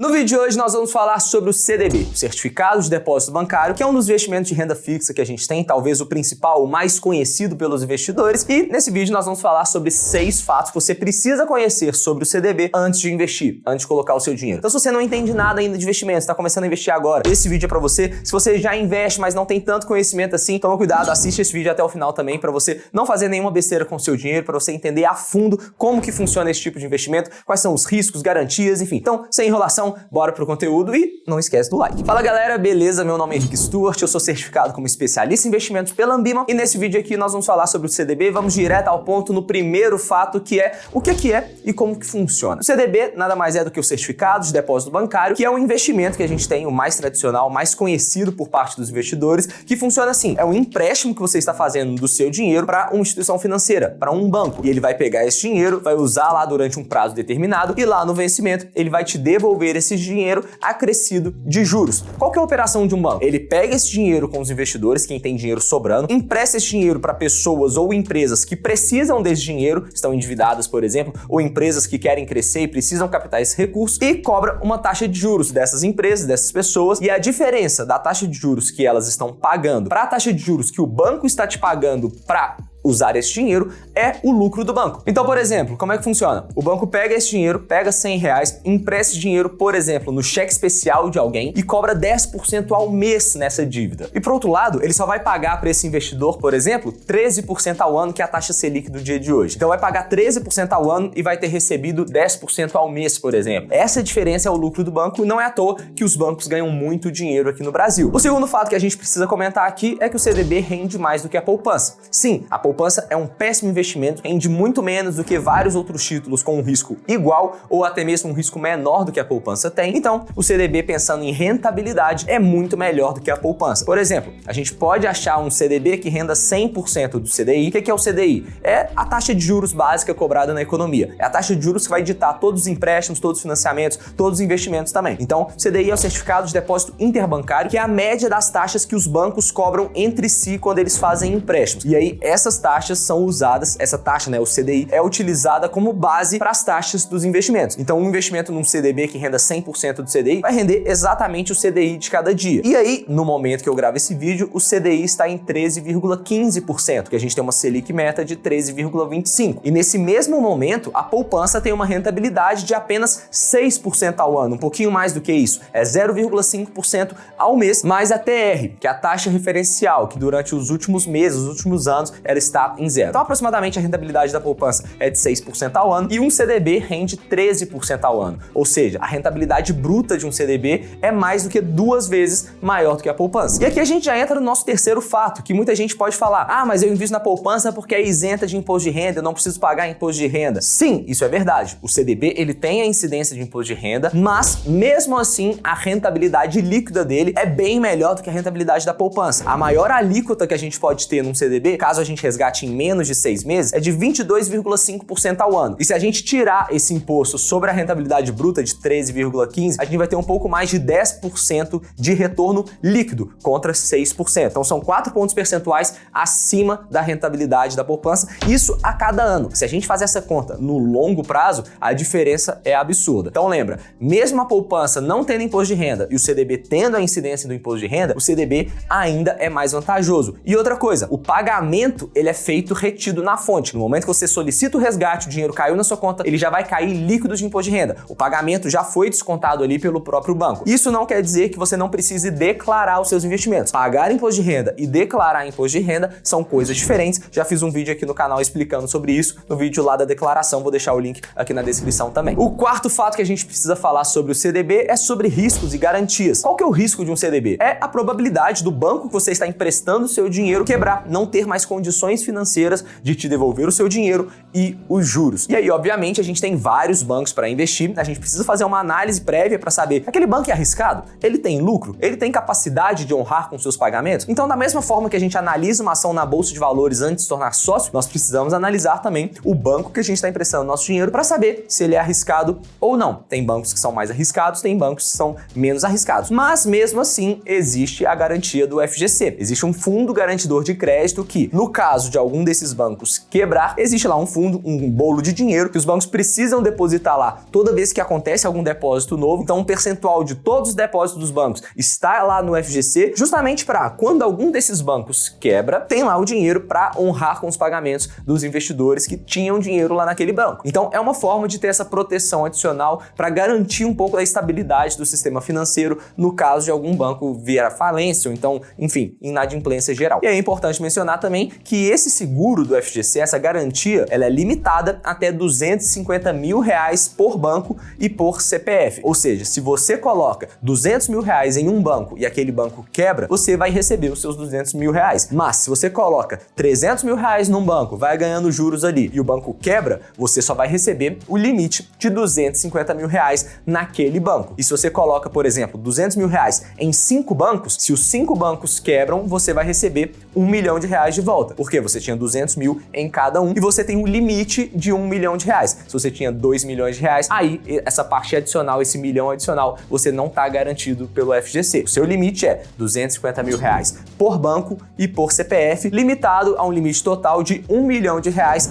No vídeo de hoje nós vamos falar sobre o CDB, o Certificado de Depósito Bancário, que é um dos investimentos de renda fixa que a gente tem, talvez o principal, o mais conhecido pelos investidores. E nesse vídeo nós vamos falar sobre 6 fatos que você precisa conhecer sobre o CDB antes de investir, antes de colocar o seu dinheiro. Então se você não entende nada ainda de investimento, está começando a investir agora, esse vídeo é para você. Se você já investe, mas não tem tanto conhecimento assim, toma cuidado, assiste esse vídeo até o final também para você não fazer nenhuma besteira com o seu dinheiro, para você entender a fundo como que funciona esse tipo de investimento, quais são os riscos, garantias, enfim. Então, sem enrolação, bora pro conteúdo e não esquece do like. Fala galera, beleza? Meu nome é Henrique Stuart, eu sou certificado como especialista em investimentos pela Ambima e nesse vídeo aqui nós vamos falar sobre o CDB, vamos direto ao ponto no primeiro fato que é o que é e como que funciona. O CDB nada mais é do que o Certificado de Depósito Bancário, que é um investimento que a gente tem, o mais tradicional, mais conhecido por parte dos investidores, que funciona assim, é um empréstimo que você está fazendo do seu dinheiro para uma instituição financeira, para um banco, e ele vai pegar esse dinheiro, vai usar lá durante um prazo determinado e lá no vencimento ele vai te devolver esse dinheiro acrescido de juros. Qual que é a operação de um banco? Ele pega esse dinheiro com os investidores, quem tem dinheiro sobrando, empresta esse dinheiro para pessoas ou empresas que precisam desse dinheiro, estão endividadas, por exemplo, ou empresas que querem crescer e precisam captar esse recurso, e cobra uma taxa de juros dessas empresas, dessas pessoas, e a diferença da taxa de juros que elas estão pagando para a taxa de juros que o banco está te pagando para usar esse dinheiro é o lucro do banco. Então, por exemplo, como é que funciona? O banco pega esse dinheiro, pega R$100, empresta esse dinheiro, por exemplo, no cheque especial de alguém e cobra 10% ao mês nessa dívida. E por outro lado, ele só vai pagar para esse investidor, por exemplo, 13% ao ano, que é a taxa Selic do dia de hoje. Então vai pagar 13% ao ano e vai ter recebido 10% ao mês, por exemplo. Essa diferença é o lucro do banco e não é à toa que os bancos ganham muito dinheiro aqui no Brasil. O segundo fato que a gente precisa comentar aqui é que o CDB rende mais do que a poupança. Sim, a poupança é um péssimo investimento, rende muito menos do que vários outros títulos com um risco igual ou até mesmo um risco menor do que a poupança tem. Então, o CDB, pensando em rentabilidade, é muito melhor do que a poupança. Por exemplo, a gente pode achar um CDB que renda 100% do CDI. O que é o CDI? É a taxa de juros básica cobrada na economia. É a taxa de juros que vai ditar todos os empréstimos, todos os financiamentos, todos os investimentos também. Então, o CDI é o Certificado de Depósito Interbancário, que é a média das taxas que os bancos cobram entre si quando eles fazem empréstimos. E aí, essas taxas são usadas, essa taxa, né, o CDI, é utilizada como base para as taxas dos investimentos. Então, um investimento num CDB que renda 100% do CDI vai render exatamente o CDI de cada dia. E aí, no momento que eu gravo esse vídeo, o CDI está em 13,15%, que a gente tem uma Selic meta de 13,25%. E nesse mesmo momento, a poupança tem uma rentabilidade de apenas 6% ao ano, um pouquinho mais do que isso, é 0,5% ao mês, mais a TR, que é a taxa referencial, que durante os últimos meses, os últimos anos, ela está em zero. Então, aproximadamente, a rentabilidade da poupança é de 6% ao ano e um CDB rende 13% ao ano. Ou seja, a rentabilidade bruta de um CDB é mais do que 2 vezes maior do que a poupança. E aqui a gente já entra no nosso terceiro fato, que muita gente pode falar: ah, mas eu invisto na poupança porque é isenta de imposto de renda, eu não preciso pagar imposto de renda. Sim, isso é verdade. O CDB, ele tem a incidência de imposto de renda, mas mesmo assim, a rentabilidade líquida dele é bem melhor do que a rentabilidade da poupança. A maior alíquota que a gente pode ter num CDB, caso a gente resgate em menos de 6 meses, é de 22,5% ao ano. E se a gente tirar esse imposto sobre a rentabilidade bruta de 13,15%, a gente vai ter um pouco mais de 10% de retorno líquido contra 6%. Então são 4 pontos percentuais acima da rentabilidade da poupança, isso a cada ano. Se a gente fazer essa conta no longo prazo, a diferença é absurda. Então lembra, mesmo a poupança não tendo imposto de renda e o CDB tendo a incidência do imposto de renda, o CDB ainda é mais vantajoso. E outra coisa, o pagamento ele é feito retido na fonte. No momento que você solicita o resgate, o dinheiro caiu na sua conta, ele já vai cair líquido de imposto de renda. O pagamento já foi descontado ali pelo próprio banco. Isso não quer dizer que você não precise declarar os seus investimentos. Pagar imposto de renda e declarar imposto de renda são coisas diferentes. Já fiz um vídeo aqui no canal explicando sobre isso, no vídeo lá da declaração, vou deixar o link aqui na descrição também. O quarto fato que a gente precisa falar sobre o CDB é sobre riscos e garantias. Qual que é o risco de um CDB? É a probabilidade do banco que você está emprestando o seu dinheiro quebrar, não ter mais condições financeiras de te devolver o seu dinheiro e os juros. E aí, obviamente, a gente tem vários bancos para investir, a gente precisa fazer uma análise prévia para saber, aquele banco é arriscado? Ele tem lucro? Ele tem capacidade de honrar com seus pagamentos? Então, da mesma forma que a gente analisa uma ação na bolsa de valores antes de se tornar sócio, nós precisamos analisar também o banco que a gente está emprestando nosso dinheiro para saber se ele é arriscado ou não. Tem bancos que são mais arriscados, tem bancos que são menos arriscados. Mas, mesmo assim, existe a garantia do FGC. Existe um fundo garantidor de crédito que, no caso caso de algum desses bancos quebrar, existe lá um fundo, um bolo de dinheiro que os bancos precisam depositar lá toda vez que acontece algum depósito novo. Então um percentual de todos os depósitos dos bancos está lá no FGC, justamente para quando algum desses bancos quebra, tem lá o dinheiro para honrar com os pagamentos dos investidores que tinham dinheiro lá naquele banco. Então é uma forma de ter essa proteção adicional para garantir um pouco da estabilidade do sistema financeiro no caso de algum banco vir à falência ou então, enfim, inadimplência geral. E é importante mencionar também que esse seguro do FGC, essa garantia, ela é limitada até R$250 mil por banco e por CPF. Ou seja, se você coloca R$200 mil em um banco e aquele banco quebra, você vai receber os seus R$200 mil. Mas se você coloca R$300 mil num banco, vai ganhando juros ali e o banco quebra, você só vai receber o limite de R$250 mil naquele banco. E se você coloca, por exemplo, R$200 mil em 5 bancos, se os 5 bancos quebram, você vai receber R$1 milhão de volta. Porque você tinha 200 mil em cada um e você tem um limite de R$1 milhão. Se você tinha R$2 milhões, aí essa parte adicional, esse milhão adicional, você não está garantido pelo FGC. O seu limite é R$250 mil por banco e por CPF, limitado a um limite total de R$1 milhão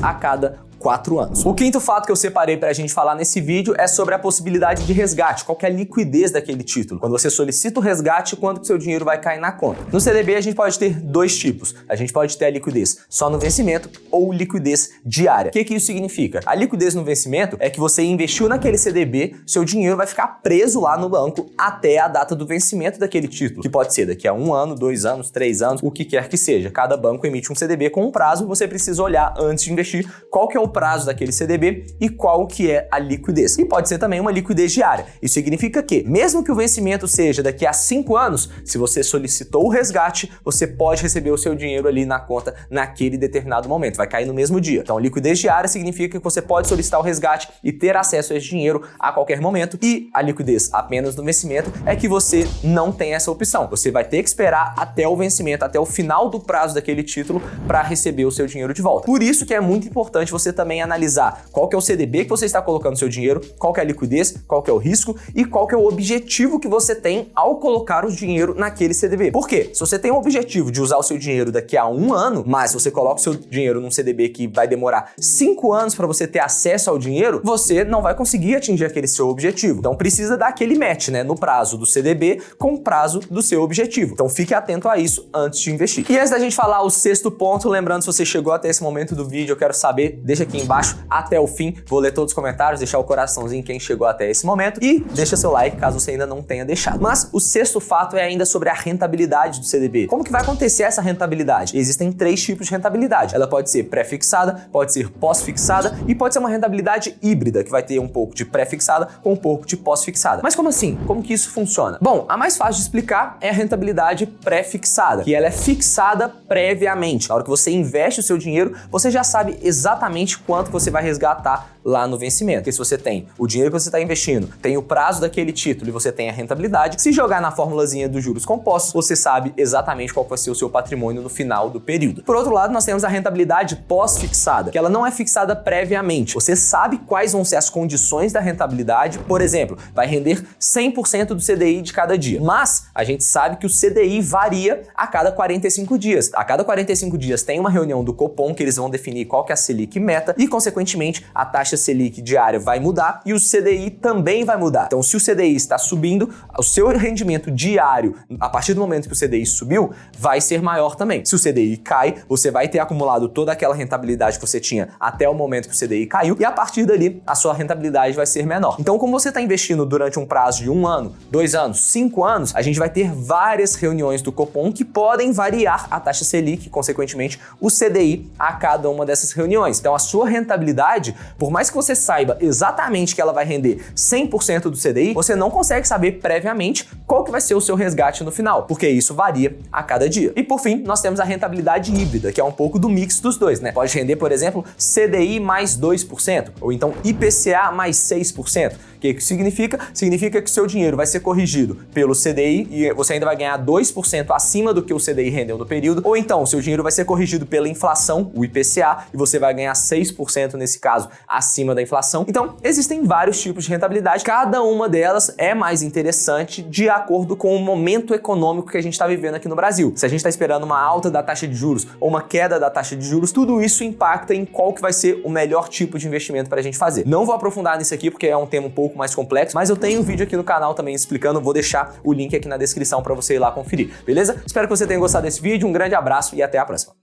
a cada 4 anos. O quinto fato que eu separei pra gente falar nesse vídeo é sobre a possibilidade de resgate, qual que é a liquidez daquele título. Quando você solicita o resgate, quanto que seu dinheiro vai cair na conta. No CDB a gente pode ter dois tipos. A gente pode ter a liquidez só no vencimento ou liquidez diária. O que isso significa? A liquidez no vencimento é que você investiu naquele CDB, seu dinheiro vai ficar preso lá no banco até a data do vencimento daquele título, que pode ser daqui a 1 ano, 2 anos, 3 anos, o que quer que seja. Cada banco emite um CDB com um prazo, você precisa olhar antes de investir qual que é o prazo daquele CDB e qual que é a liquidez. E pode ser também uma liquidez diária. Isso significa que, mesmo que o vencimento seja daqui a 5 anos, se você solicitou o resgate, você pode receber o seu dinheiro ali na conta naquele determinado momento. Vai cair no mesmo dia. Então, liquidez diária significa que você pode solicitar o resgate e ter acesso a esse dinheiro a qualquer momento. E a liquidez apenas no vencimento é que você não tem essa opção. Você vai ter que esperar até o vencimento, até o final do prazo daquele título para receber o seu dinheiro de volta. Por isso que é muito importante você também analisar qual que é o CDB que você está colocando seu dinheiro, qual que é a liquidez, qual que é o risco e qual que é o objetivo que você tem ao colocar o dinheiro naquele CDB. Por quê? Se você tem o objetivo de usar o seu dinheiro daqui a 1 ano, mas você coloca o seu dinheiro num CDB que vai demorar 5 anos para você ter acesso ao dinheiro, você não vai conseguir atingir aquele seu objetivo. Então precisa dar aquele match, né, no prazo do CDB com o prazo do seu objetivo. Então fique atento a isso antes de investir. E antes da gente falar o sexto ponto, lembrando, se você chegou até esse momento do vídeo, eu quero saber, deixa aqui embaixo até o fim, vou ler todos os comentários, deixar o coraçãozinho quem chegou até esse momento e deixa seu like caso você ainda não tenha deixado. Mas o sexto fato é ainda sobre a rentabilidade do CDB. Como que vai acontecer essa rentabilidade? Existem 3 tipos de rentabilidade. Ela pode ser pré-fixada, pode ser pós-fixada e pode ser uma rentabilidade híbrida, que vai ter um pouco de pré-fixada com um pouco de pós-fixada. Mas como assim? Como que isso funciona? Bom, a mais fácil de explicar é a rentabilidade pré-fixada, que ela é fixada previamente. Na hora que você investe o seu dinheiro, você já sabe exatamente quanto você vai resgatar lá no vencimento. Porque se você tem o dinheiro que você está investindo, tem o prazo daquele título e você tem a rentabilidade, se jogar na formulazinha dos juros compostos, você sabe exatamente qual vai ser o seu patrimônio no final do período. Por outro lado, nós temos a rentabilidade pós-fixada, que ela não é fixada previamente. Você sabe quais vão ser as condições da rentabilidade. Por exemplo, vai render 100% do CDI de cada dia. Mas a gente sabe que o CDI varia a cada 45 dias. A cada 45 dias tem uma reunião do Copom que eles vão definir qual que é a Selic meta e, consequentemente, a taxa Selic diária vai mudar e o CDI também vai mudar. Então, se o CDI está subindo, o seu rendimento diário, a partir do momento que o CDI subiu, vai ser maior também. Se o CDI cai, você vai ter acumulado toda aquela rentabilidade que você tinha até o momento que o CDI caiu e, a partir dali, a sua rentabilidade vai ser menor. Então, como você está investindo durante um prazo de 1 ano, 2 anos, 5 anos, a gente vai ter várias reuniões do Copom que podem variar a taxa Selic, consequentemente, o CDI a cada uma dessas reuniões. Então, a sua rentabilidade, por mais que você saiba exatamente que ela vai render 100% do CDI, você não consegue saber previamente qual que vai ser o seu resgate no final, porque isso varia a cada dia. E por fim, nós temos a rentabilidade híbrida, que é um pouco do mix dos dois, né? Pode render, por exemplo, CDI mais 2%, ou então IPCA mais 6%. O que isso significa? Significa que o seu dinheiro vai ser corrigido pelo CDI e você ainda vai ganhar 2% acima do que o CDI rendeu no período, ou então o seu dinheiro vai ser corrigido pela inflação, o IPCA, e você vai ganhar 6% nesse caso, acima acima da inflação. Então, existem vários tipos de rentabilidade, cada uma delas é mais interessante de acordo com o momento econômico que a gente está vivendo aqui no Brasil. Se a gente está esperando uma alta da taxa de juros ou uma queda da taxa de juros, tudo isso impacta em qual que vai ser o melhor tipo de investimento para a gente fazer. Não vou aprofundar nisso aqui porque é um tema um pouco mais complexo, mas eu tenho um vídeo aqui no canal também explicando, vou deixar o link aqui na descrição para você ir lá conferir, beleza? Espero que você tenha gostado desse vídeo, um grande abraço e até a próxima.